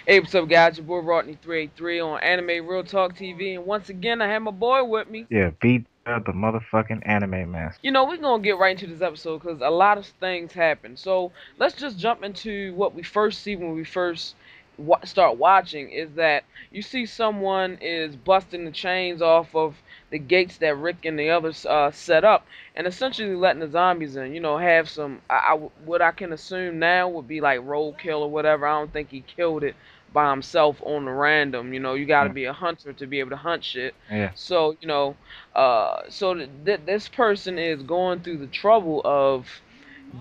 Hey, what's up, guys? Your boy Rodney383 on Anime Real Talk TV, and once again, I have my boy with me. Yeah, beat the motherfucking anime master. We're gonna get right into this episode because a lot of things happen. So let's just jump into what we first see when we first start watching. Is that you see someone is busting the chains off of the gates that Rick and the others set up, and essentially letting the zombies in. Have some. What I can assume now would be like roadkill or whatever. I don't think he killed it by himself on the random. You got to Yeah, be a hunter to be able to hunt shit. yeah, So this person is going through the trouble of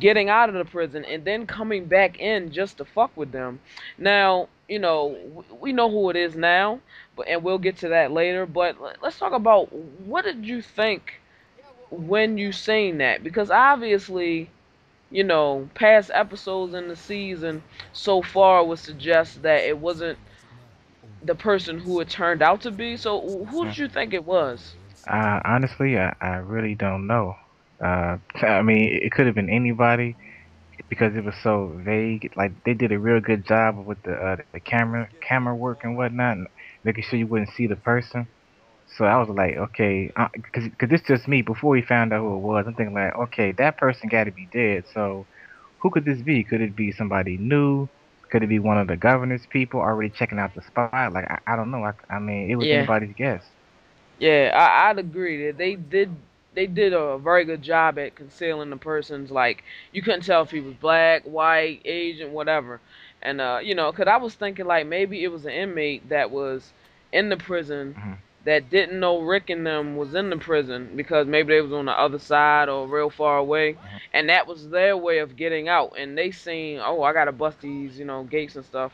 getting out of the prison and then coming back in just to fuck with them. Now, we know who it is now, and we'll get to that later. But let's talk about what did you think when you seen that? Because obviously, past episodes in the season so far would suggest that it wasn't the person who it turned out to be. So who yeah. did you think it was? Honestly, I really don't know. I mean, it could have been anybody because it was so vague. Like they did a real good job with the camera work and whatnot, and making sure you wouldn't see the person. So I was like, okay, because it's just me. Before we found out who it was, I'm thinking like, okay, that person got to be dead. So who could this be? Could it be somebody new? Could it be one of the governor's people already checking out the spot? Like I don't know. I mean, it was Yeah. anybody's guess. Yeah, I'd agree that they did a very good job at concealing the person's, like, you couldn't tell if he was black, white, Asian, whatever. And 'cause I was thinking like maybe it was an inmate that was in the prison Hmm. that didn't know Rick and them was in the prison because maybe they was on the other side or real far away, and that was their way of getting out. And they seen, oh, I gotta bust these, gates and stuff.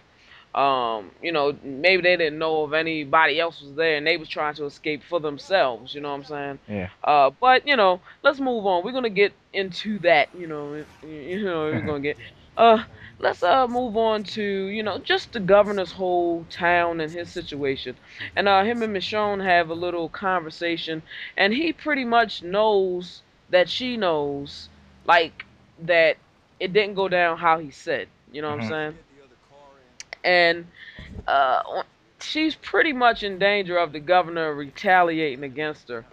Maybe they didn't know if anybody else was there and they was trying to escape for themselves, you know what I'm saying? Yeah. But let's move on. We're gonna get into that, we're gonna get uh let's move on to, just the governor's whole town and his situation. And him and Michonne have a little conversation, and he pretty much knows that she knows, like, that it didn't go down how he said, you know what I'm Hmm. saying? And uh, she's pretty much in danger of the governor retaliating against her.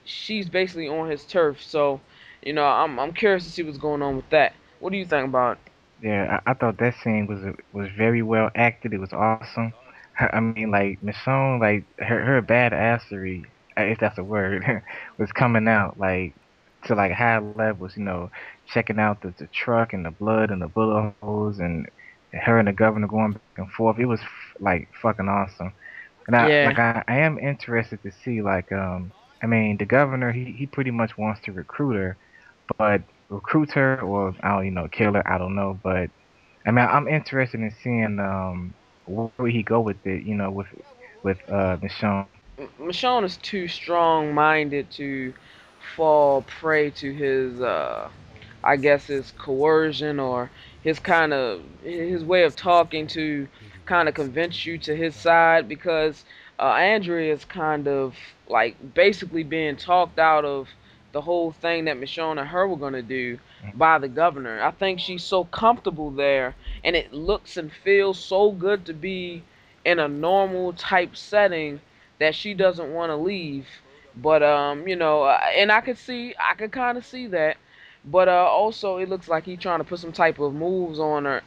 She's basically on his turf, so I'm curious to see what's going on with that. What do you think about it? Yeah, I thought that scene was very well acted. It was awesome. I mean, like Michonne, like her badassery, if that's a word, was coming out like to like high levels. Checking out the truck and the blood and the bullet holes and her and the governor going back and forth. It was like fucking awesome. And Yeah, I am interested to see like I mean the governor he pretty much wants to recruit her, but recruit her or I don't kill her, I don't know, but I mean I'm interested in seeing where he go with it, with Michonne. Michonne is too strong-minded to fall prey to his, I guess, his coercion or his way of talking to kind of convince you to his side, because Andrea is kind of like basically being talked out of the whole thing that Michonne and her were gonna do by the governor. I think she's so comfortable there, and it looks and feels so good to be in a normal type setting that she doesn't want to leave. But and I could kind of see that. But also it looks like he's trying to put some type of moves on her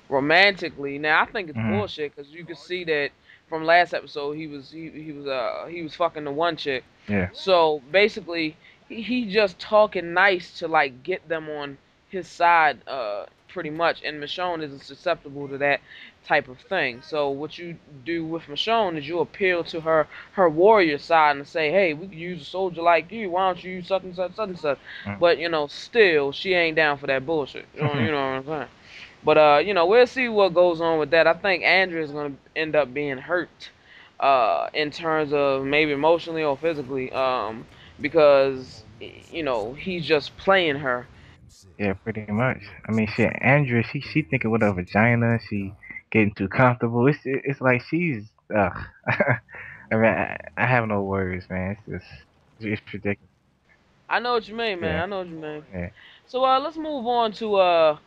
romantically. Now I think it's Hmm. bullshit because you could see that from last episode he was fucking the one chick. Yeah. So basically he just talking nice to like get them on his side pretty much, and Michonne isn't susceptible to that type of thing. So what you do with Michonne is you appeal to her warrior side and say, hey, we could use a soldier like you. Why don't you use such and such, such and such? But still she ain't down for that bullshit. You know what I'm saying? But we'll see what goes on with that. I think Andrea's gonna end up being hurt, in terms of maybe emotionally or physically, because he's just playing her. Yeah, pretty much. I mean, shit, Andrea, she thinking with her vagina. She getting too comfortable. It's like she's. Ugh. I mean, I have no words, man. It's ridiculous. I know what you mean, man. Yeah, I know what you mean. yeah. So let's move on to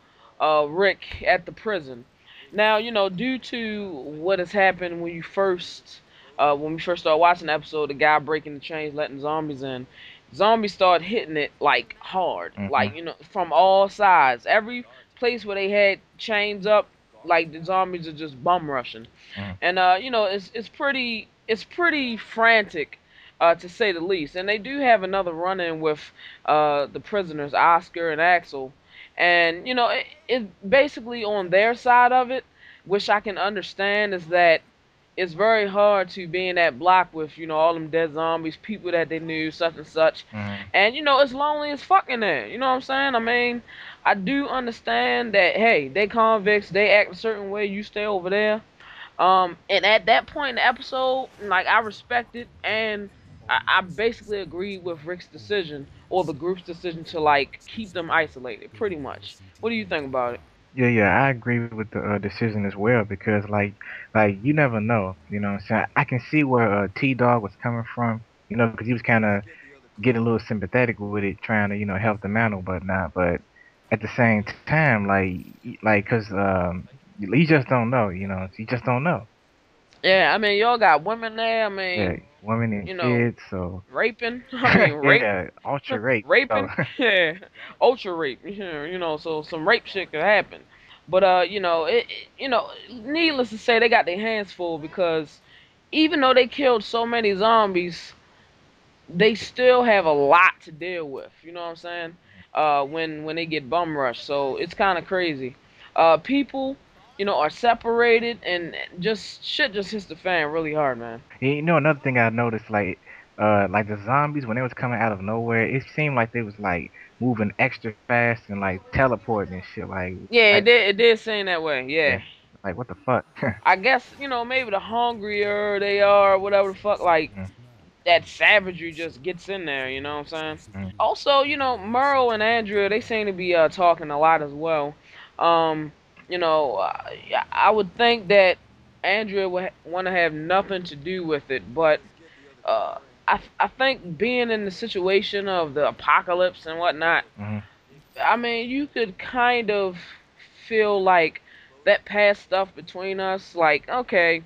Rick at the prison. Now, due to what has happened when we first started watching the episode, the guy breaking the chains, letting zombies in, zombies start hitting it like hard, Mhm. like from all sides. Every place where they had chains up, like the zombies are just bum rushing, Mhm. and it's pretty frantic, to say the least. And they do have another run in with the prisoners, Oscar and Axel, and it basically on their side of it, which I can understand, is that it's very hard to be in that block with all them dead zombies, people that they knew, such and such, Mhm. and it's lonely as fuck in there. You know what I'm saying? I mean, I do understand that. Hey, they convicts, they act a certain way. You stay over there. And at that point in the episode, like, I respect it, and I basically agreed with Rick's decision, or the group's decision, to like keep them isolated, pretty much. What do you think about it? Yeah, yeah, I agree with the decision as well because like you never know, you know what I'm saying? I can see where T Dog was coming from, you know, because he was kind of getting a little sympathetic with it, trying to, you know, help them out or whatnot. But at the same time, cause you just don't know, you know, you just don't know. Yeah, I mean, y'all got women there. I Yeah, mean, women and you know, kids, so raping. I mean, rape, yeah, ultra rape. So, raping. Yeah, ultra rape. So some rape shit could happen. But needless to say, they got their hands full, because even though they killed so many zombies, they still have a lot to deal with. You know what I'm saying? When they get bum rushed, so it's kind of crazy. People, are separated, and just shit just hits the fan really hard, man. you know, another thing I noticed, like the zombies when they was coming out of nowhere, it seemed like they was like moving extra fast and like teleporting and shit. Yeah, it did seem that way. Yeah, Yeah, like what the fuck? I guess maybe the hungrier they are, whatever the fuck, like Mhm. that savagery just gets in there. You know what I'm saying? Mhm. Also, Merle and Andrea, they seem to be talking a lot as well. Um, I would think that Andrea would want to have nothing to do with it, but uh, I think being in the situation of the apocalypse and whatnot, Mhm. I mean, you could kind of feel like that past stuff between us, like, okay,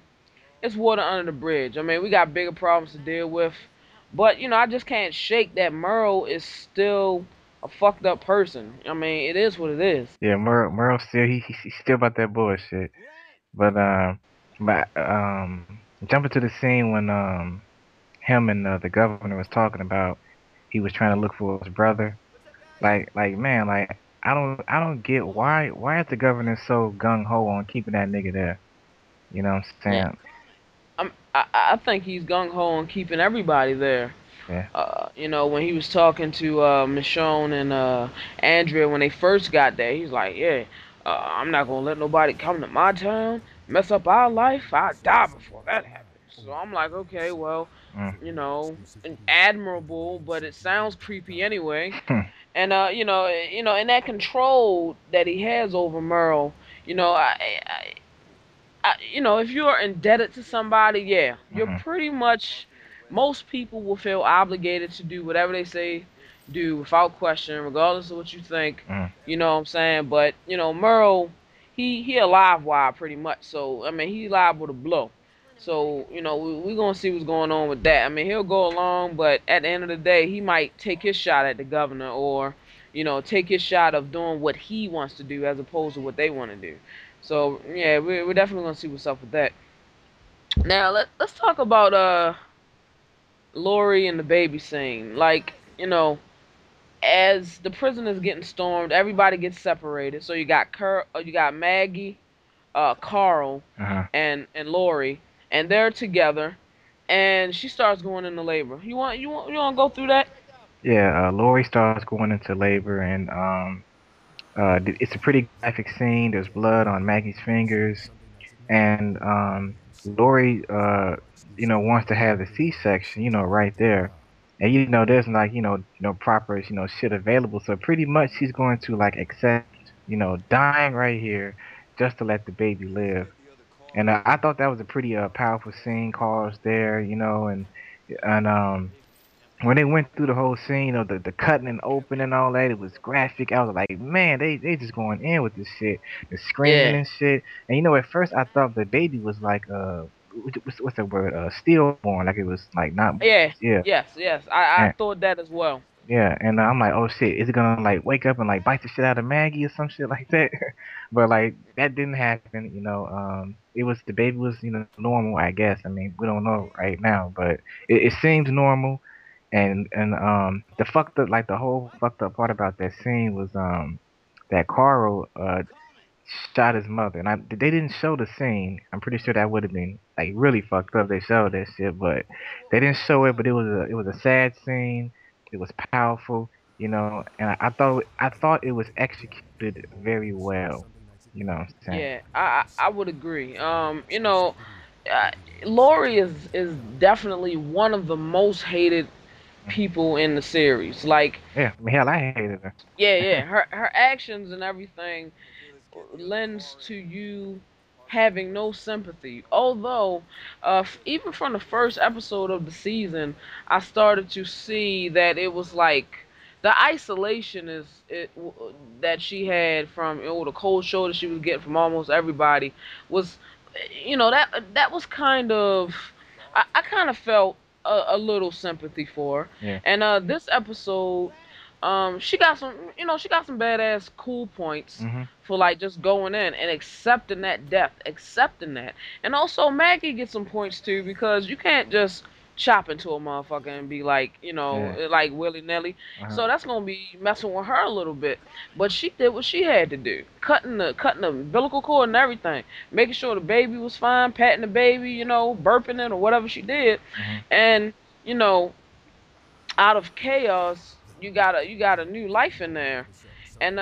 it's water under the bridge. I mean, we got bigger problems to deal with. But, I just can't shake that Merle is still a fucked up person. I mean, it is what it is. Yeah, Merle still he's still about that bullshit. But jumping to the scene when him and the governor was talking about he was trying to look for his brother. Like man, like I don't get why is the governor so gung ho on keeping that nigga there? You know what I'm Yeah, saying? I think he's gung ho on keeping everybody there. Yeah. When he was talking to Michonne and Andrea when they first got there, he's like, "Yeah, I'm not gonna let nobody come to my town, mess up our life. I die before that happens." So I'm like, okay, well, Mm. admirable, but it sounds creepy anyway. And and that control that he has over Merle, if you're indebted to somebody, yeah, you're Mhm. pretty much. Most people will feel obligated to do whatever they say do without question, regardless of what you think. Mhm. You know what I'm saying? But Merle, he a live wire pretty much. So I mean, he's liable to blow. So we gonna see what's going on with that. I mean, he'll go along, but at the end of the day, he might take his shot at the governor, or take his shot of doing what he wants to do as opposed to what they want to do. So yeah, we're definitely gonna see what's up with that. Now let's talk about Lori and the baby scene. Like, as the prison is getting stormed, everybody gets separated. So you got Maggie, Carl, Uh-huh. and Lori, and they're together. And she starts going into labor. You want to go through that? Yeah, Lori starts going into labor, and it's a pretty graphic scene. There's blood on Maggie's fingers, and Lori, wants to have the C-section, right there, and there's like, proper, shit available. So pretty much she's going to like accept, dying right here, just to let the baby live. And I thought that was a pretty powerful scene. Cars there, and when they went through the whole scene of the cutting and open and all that, it was graphic. I was like, man, they just going in with this shit, the screaming Yeah, and shit. And at first I thought the baby was like what's the word stillborn, like it was like not yeah, yeah. yes, yes. I thought that as well. Yeah, and I'm like, oh shit, is it gonna like wake up and like bite the shit out of Maggie or some shit like that? But like that didn't happen, It was the baby was normal, I guess. I mean, we don't know right now, but it seems normal. And the fucked up like the whole fucked up part about that scene was that Carl shot his mother, and they didn't show the scene. I'm pretty sure that would have been like really fucked up. They showed that shit, but they didn't show it. But it was a sad scene. It was powerful, and I thought it was executed very well. You know what I'm saying? Yeah, I would agree. Uh, Lori is definitely one of the most hated Mhm. people in the series. Like, Yeah, I mean, hell, I hated her. yeah, yeah, her actions and everything lends to you having no sympathy. Although, even from the first episode of the season, I started to see that it was like the isolation that she had from the cold shoulder she was getting from almost everybody was, that was kind of I kind of felt a little sympathy for her. Yeah. And this episode, she got some badass cool points Mhm. for like just going in and accepting that death, accepting that. And also Maggie gets some points too because you can't just chop into a motherfucker and be like, Yeah. like willy nilly. Uh huh. So that's gonna be messing with her a little bit. But she did what she had to do, cutting the umbilical cord and everything, making sure the baby was fine, patting the baby, burping it or whatever she did, Mhm. and you know, out of chaos, you got a new life in there. And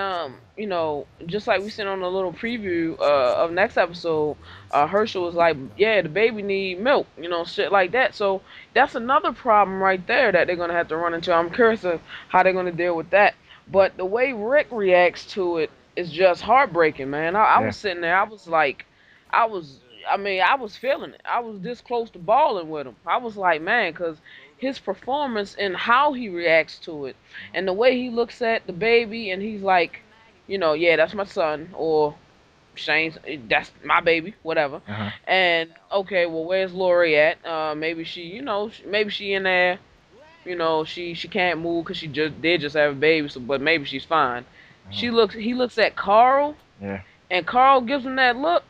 just like we seen on a little preview of next episode, Herschel was like, "Yeah, the baby need milk," shit like that. So that's another problem right there that they're gonna have to run into. I'm curious of how they're gonna deal with that. But the way Rick reacts to it is just heartbreaking, man. I Yeah. was sitting there, I was like, I was, I mean, I was feeling it. I was this close to bawling with him. I was like, man, because his performance and how he reacts to it and the way he looks at the baby and he's like, yeah, that's my son, or Shane's, that's my baby, whatever. Uh huh. And okay, well, where's Lori at? Maybe she, maybe she in there. She can't move because she just did just have a baby, so but maybe she's fine. Uh-huh. He looks at Carl, Yeah. and Carl gives him that look,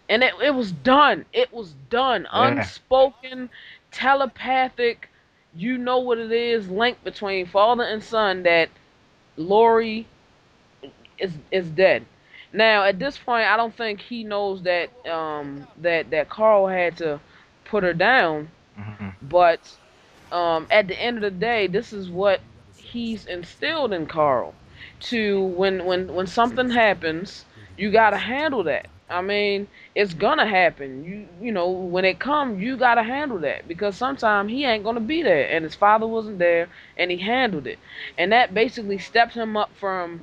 and it was done. It was done. Yeah. Unspoken, telepathic. You know what it is. Link between father and son that Lori is dead. Now at this point, I don't think he knows that Carl had to put her down, Mhm. but at the end of the day, this is what he's instilled in Carl. To when something happens, you gotta handle that. I mean, it's gonna happen. When it comes, you gotta handle that because sometimes he ain't gonna be there, and his father wasn't there, and he handled it, and that basically stepped him up from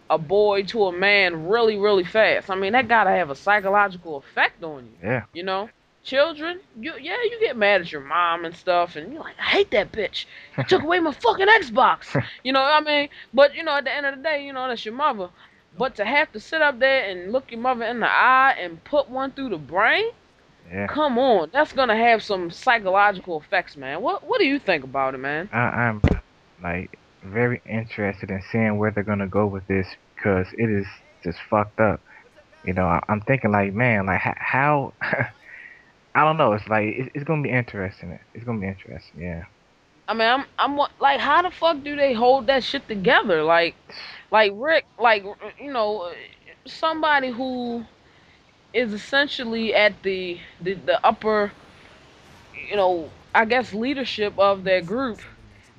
a boy to a man really, really fast. I mean, that gotta have a psychological effect on you. Yeah. You know, children, you get mad at your mom and stuff, and you're like, I hate that bitch. You took away my fucking Xbox. What I mean? But at the end of the day, that's your mother. But to have to sit up there and look your mother in the eye and put one through the brain, Yeah. come on, that's gonna have some psychological effects, man. What do you think about it, man? I'm like very interested in seeing where they're gonna go with this because it is just fucked up. I'm thinking like, man, like how I don't know. It's like it's gonna be interesting. It's gonna be interesting. Yeah. I mean, like, how the fuck do they hold that shit together? Like Rick, like somebody who is essentially at the upper, I guess leadership of their group.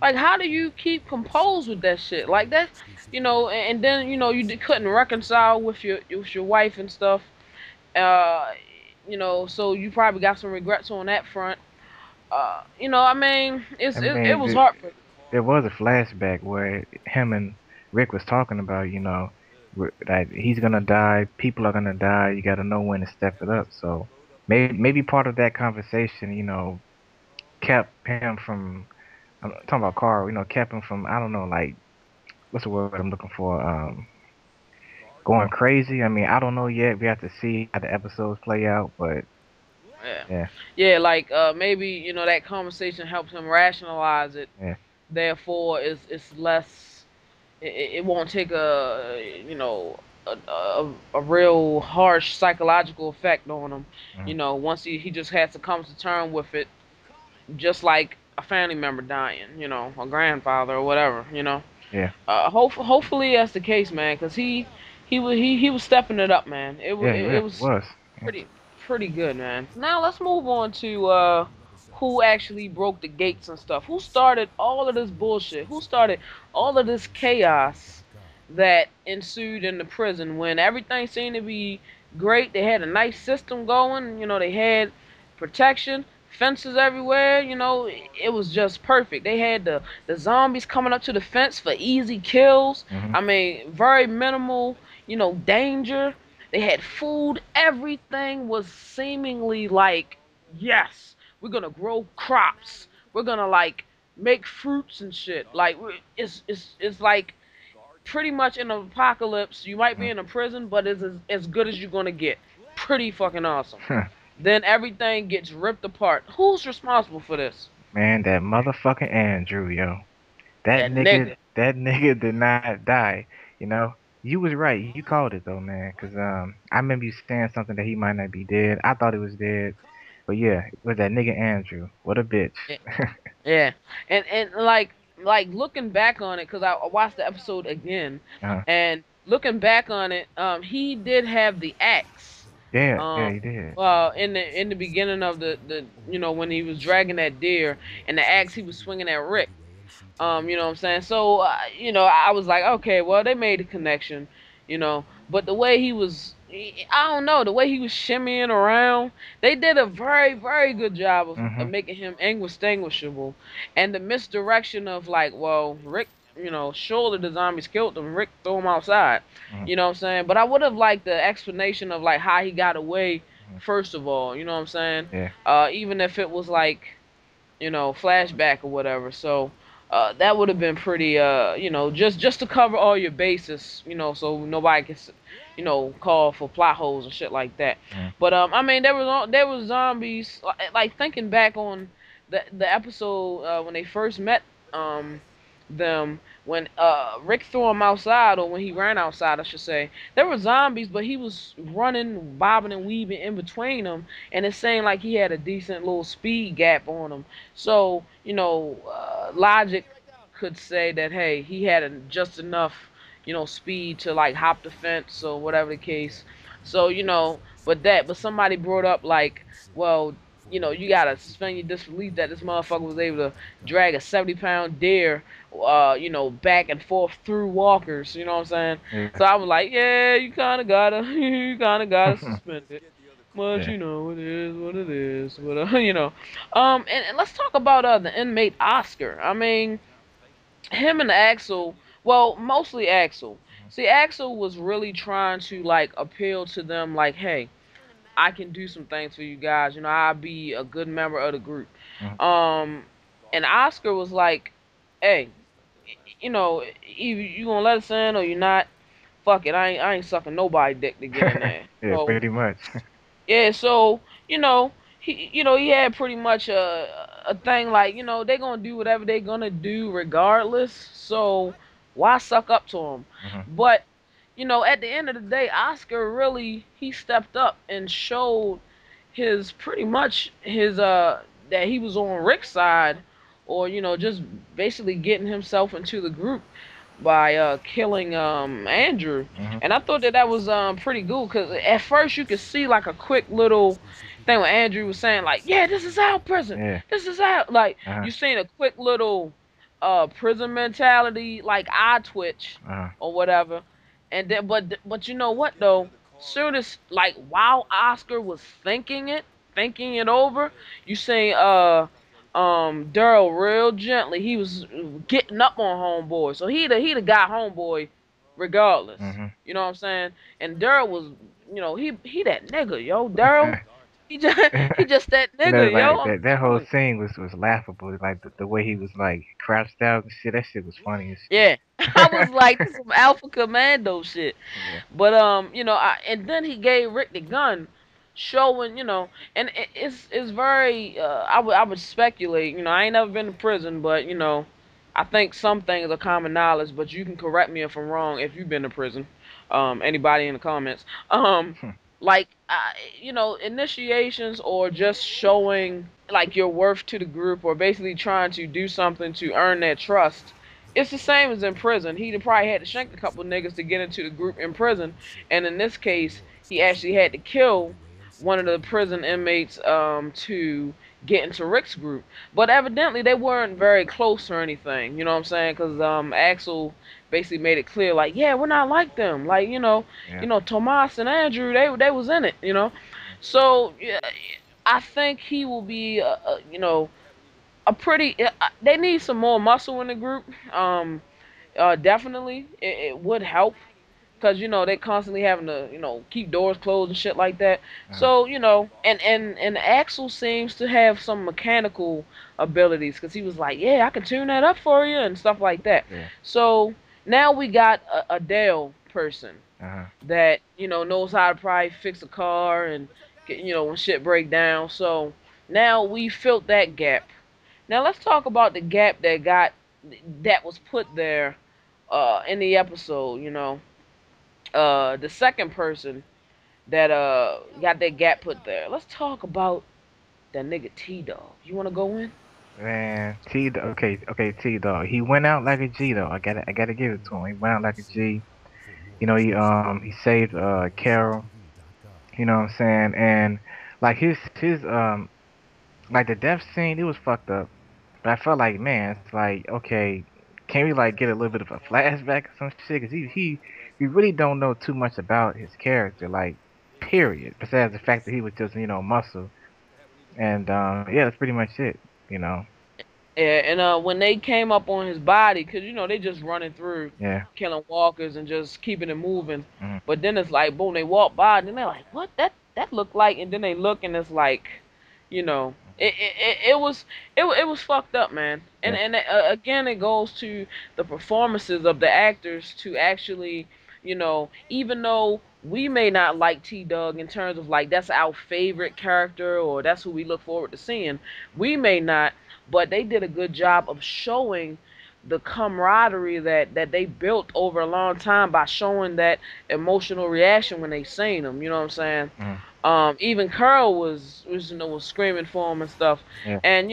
Like, how do you keep composed with that shit? Like that, and then couldn't reconcile with your wife and stuff. Uh, so you probably got some regrets on that front. I mean, I it mean, was heartbreaking. there was a flashback where him and Rick was talking about, that he's gonna die, people are gonna die. You got to know when to step it up. So maybe part of that conversation, kept him from I'm talking about Carl. Kept him from, I don't know, like, what's the word I'm looking for? Going crazy. I mean, I don't know yet. We have to see how the episodes play out, but Yeah, yeah, yeah, like maybe that conversation helps him rationalize it. yeah, Therefore, it's less. It won't take a real harsh psychological effect on him. mhm, Once he just has to come to terms with it, just like a family member dying, a grandfather or whatever. yeah, Hopefully that's the case, man, because he was stepping it up, man. yeah. He It really was was. Yeah. pretty pretty good, man. Now let's move on to who actually broke the gates and stuff. Who started all of this bullshit? Who started all of this chaos that ensued in the prison when everything seemed to be great? They had a nice system going. They had protection, fences everywhere. It was just perfect. They had the zombies coming up to the fence for easy kills. Mhm, I mean, very minimal, danger. They had food. Everything was seemingly like, yes, we're gonna grow crops. We're gonna like make fruits and shit. Like it's like pretty much in an apocalypse. You might be mhm. in a prison, but it's as good as you're gonna get. Pretty fucking awesome. Then everything gets ripped apart. Who's responsible for this? Man, that motherfucking Andrew, yo. That That nigga, nigga. that nigga did not die. You know, you was right. You called it though, man. Cause I remember you saying something that he might not be dead. I thought he was dead, but yeah, it was that nigga Andrew. What a bitch. Yeah, and like looking back on it, because I watched the episode again, uh, and looking back on it, he did have the axe, yeah, yeah, um, he did. in the beginning of the when he was dragging that deer, and the axe he was swinging at Rick. You know what I'm saying? So, I was like, okay, well, they made a connection, but the way he was, I don't know, the way he was shimmying around, they did a very, very good job of Mhm, making him indistinguishable. And the misdirection of, like, well, Rick, surely the zombies killed him. Rick threw him outside. mhm, You know what I'm saying? But I would have liked the explanation of, like, how he got away, mhm. first of all. You know what I'm saying? Yeah. Even if it was, like, flashback or whatever. So that would have been pretty, just to cover all your bases, so nobody can, call for plot holes and shit like that. Mhm, But I mean, there was zombies. Like thinking back on the episode when they first met um them when Rick threw him outside, or when he ran outside, I should say. There were zombies, but he was running, bobbing and weaving in between them, and it seemed like he had a decent little speed gap on him. So, logic could say that, hey, he had just enough, speed to like hop the fence or whatever the case. So, but somebody brought up like, well, you gotta suspend your disbelief that this motherfucker was able to drag a 70-pound deer, back and forth through walkers. You know what I'm saying? yeah. So I was like, yeah, you kind of gotta, you kind of gotta suspend it. But Yeah. it is what it is. But and let's talk about the inmate Oscar. I mean, him and Axel. Well, mostly Axel. See, Axel was really trying to like appeal to them, like, hey, I can do some things for you guys. I'll be a good member of the group. Mhm, Um, and Oscar was like, hey, either you gonna let us in or you're not. Fuck it, I ain't sucking nobody dick to get in mhm. there. Yeah, pretty much. Yeah, so he had pretty much a thing like they gonna do whatever they gonna do regardless. So why suck up to them? Mhm, But at the end of the day, Oscar really he stepped up and showed his pretty much his that he was on Rick's side, or just basically getting himself into the group by killing Andrew. mhm. And I thought that was pretty cool, because at first you could see like a quick little thing when Andrew was saying like, yeah, this is our prison, Yeah. this is our, like, Uh-huh. you seen a quick little prison mentality, like eye twitch Uh-huh. or whatever. And then but you know what though, soon as, like, while Oscar was thinking it over, you see Daryl real gently, he was getting up on homeboy, so he the got homeboy regardless. Mhm. You know what I'm saying? And Daryl was, he that nigga, yo, Daryl. He just that You know, nigga, yo. like I'm that whole telling you. scene was laughable. Like the way he was like crouched out and shit. That shit was funny as Yeah, I was like, this some Alpha Commando shit. shit. But and then he gave Rick the gun, showing, and it's very. I would speculate. I ain't never been to prison, but I think some things are common knowledge. But you can correct me if I'm wrong if you've been to prison. Anybody in the comments. Yeah. Like initiations or just showing like your worth to the group or basically trying to do something to earn their trust. It's the same as in prison. He probably had to shank a couple niggas to get into the group in prison, and in this case, he actually had to kill one of the prison inmates to get into Rick's group. But evidently, they weren't very close or anything. You know what I'm saying? Because Axel basically made it clear, like, yeah, we're not like them. Like, Yeah. Tomas and Andrew, they was in it. So yeah, I think he will be, a pretty. They need some more muscle in the group. Definitely, it would help because they constantly having to keep doors closed and shit like that. Uh, So and Axel seems to have some mechanical abilities because he was like, yeah, I can tune that up for you and stuff like that. yeah. So now we got a Dale person Uh-huh. that knows how to probably fix a car and when shit break down. So now we filled that gap. Now let's talk about the gap that was put there in the episode. The second person that got that gap put there. Let's talk about that nigga T Dog. You wanna go in? Man, okay, T dog. He went out like a G though. I gotta give it to him. He went out like a G. He saved Carol. You know what I'm saying? And like his like the death scene, it was fucked up. But I felt like, man, it's like, okay, can we like get a little bit of a flashback or some shit? Cause we really don't know too much about his character, like, period. Besides the fact that he was just, muscle. And yeah, that's pretty much it. You know. Yeah, and when they came up on his body, cause they just running through, Yeah. killing walkers and just keeping it moving. Mhm. But then it's like, boom, they walk by, and then they're like, what that look like? And then they look, and it's like, it was fucked up, man. And Yeah. and again, it goes to the performances of the actors to actually, even though we may not like T Dug in terms of like that's our favorite character or that's who we look forward to seeing, we may not, but they did a good job of showing the camaraderie that they built over a long time by showing that emotional reaction when they seen them. You know what I'm saying? Mhm. Even Carl was screaming for him and stuff, Yeah. and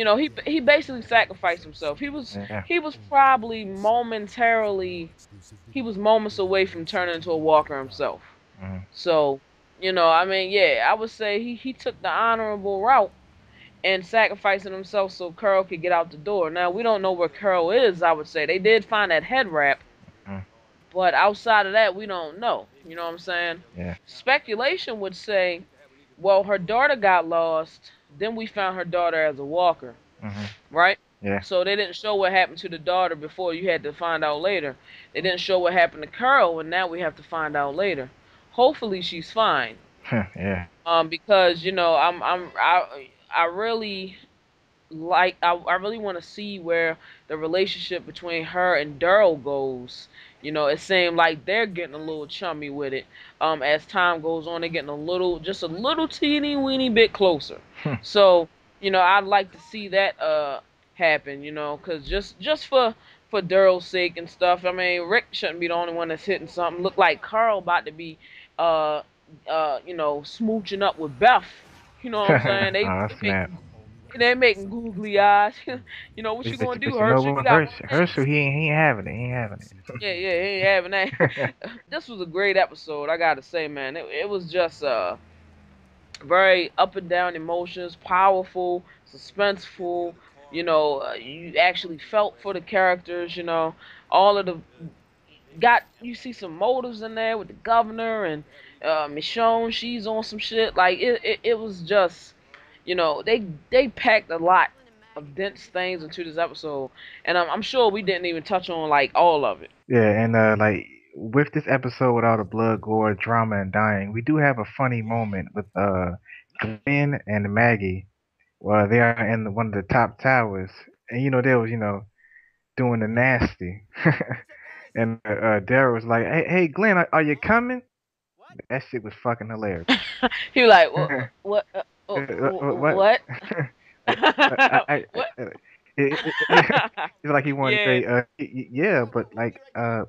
he basically sacrificed himself. Yeah. He was probably momentarily he was moments away from turning into a walker himself. Mhm. So I mean, yeah, I would say he took the honorable route and sacrificing himself so Carl could get out the door. Now we don't know where Carl is. I would say they did find that head wrap, Mhm. but outside of that, we don't know. You know what I'm saying? Yeah. Speculation would say, well, her daughter got lost. Then we found her daughter as a walker, Mhm. right? Yeah. So they didn't show what happened to the daughter before. You had to find out later. They didn't show what happened to Carol, and now we have to find out later. Hopefully, she's fine. Yeah. Because I really I really want to see where the relationship between her and Daryl goes. It seemed like they're getting a little chummy with it. As time goes on, they're getting just a little teeny weeny bit closer. So, I'd like to see that happen. Cause just for Daryl's sake and stuff. I mean, Rick shouldn't be the only one that's hitting something. Look like Carl about to be uh smooching up with Beth. You know what I'm saying? They Oh they snap! they're making googly eyes. What you gonna do, But you know Herschel? You what, got one leg. Herschel, he ain't having it. He ain't having Yeah, yeah, he ain't having that. This was a great episode, I gotta say, man. It was just very up and down emotions, powerful, suspenseful. You actually felt for the characters. All of the you see some motives in there with the governor and Michonne. She's on some shit. Like it was just, they packed a lot of dense things into this episode, and I'm sure we didn't even touch on like all of it. it. Yeah, and like with this episode with all the blood, gore, drama, and dying, we do have a funny moment with Glenn and Maggie while they are in one of the top towers, and they was doing the nasty, and Daryl was like, hey Glenn, are you coming? That shit was fucking hilarious. He was like, what? What? What? I, What? it's like he wanted to Yeah, say, yeah, but like, uh,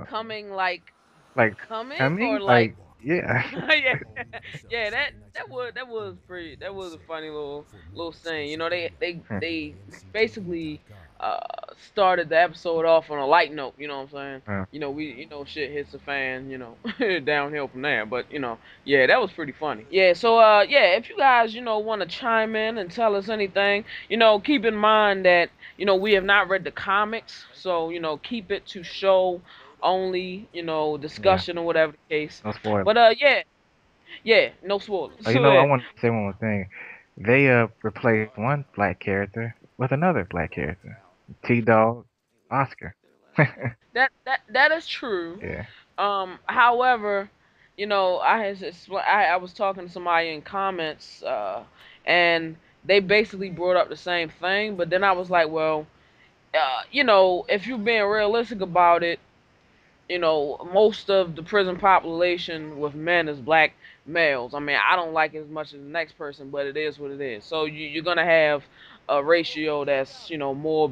coming like like coming or coming, like like, yeah. yeah, yeah. That was pretty. That was a funny little scene. You know, they basically uh started the episode off on a light note. You know what I'm saying? uh, Shit hits the fan. Downhill from there. But yeah, that was pretty funny. Yeah. So yeah, if you guys want to chime in and tell us anything, keep in mind that we have not read the comics, so keep it to show only, yeah, discussion or whatever the case. no spoilers. But yeah, yeah, no spoilers. So I yeah, want to say one more thing. They replaced one black character with another black character, T Dog, Oscar. that is true. Yeah. However, I was talking to somebody in comments, and they basically brought up the same thing. But then I was like, well, if you're being realistic about it, most of the prison population with men is black males. I mean, I don't like it as much as the next person, but it is what it is. So you're gonna have a ratio that's more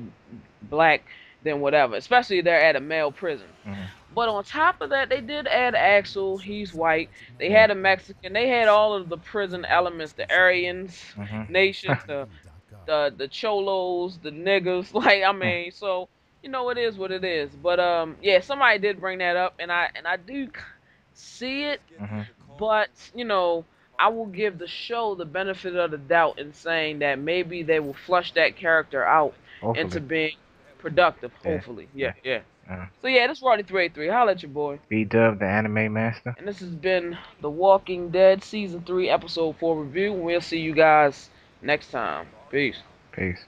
black than whatever, especially if they're at a male prison. Hmm. But on top of that, they did add Axel. He's white. They Yeah. had a Mexican. They had all of the prison elements: the Aryans Hmm. nation, the cholos, the niggas. Like I mean, so it is what it is. But yeah, somebody did bring that up, and I do see it, Hmm. but I will give the show the benefit of the doubt in saying that maybe they will flush that character out into Hopefully. being productive. Yeah. Hopefully, yeah, Yeah. yeah. Uh, So yeah, this is Rodney 383. Holla at your boy. B Dub, the anime master. And this has been The Walking Dead Season 3, Episode 4 review. We'll see you guys next time. Peace. Peace.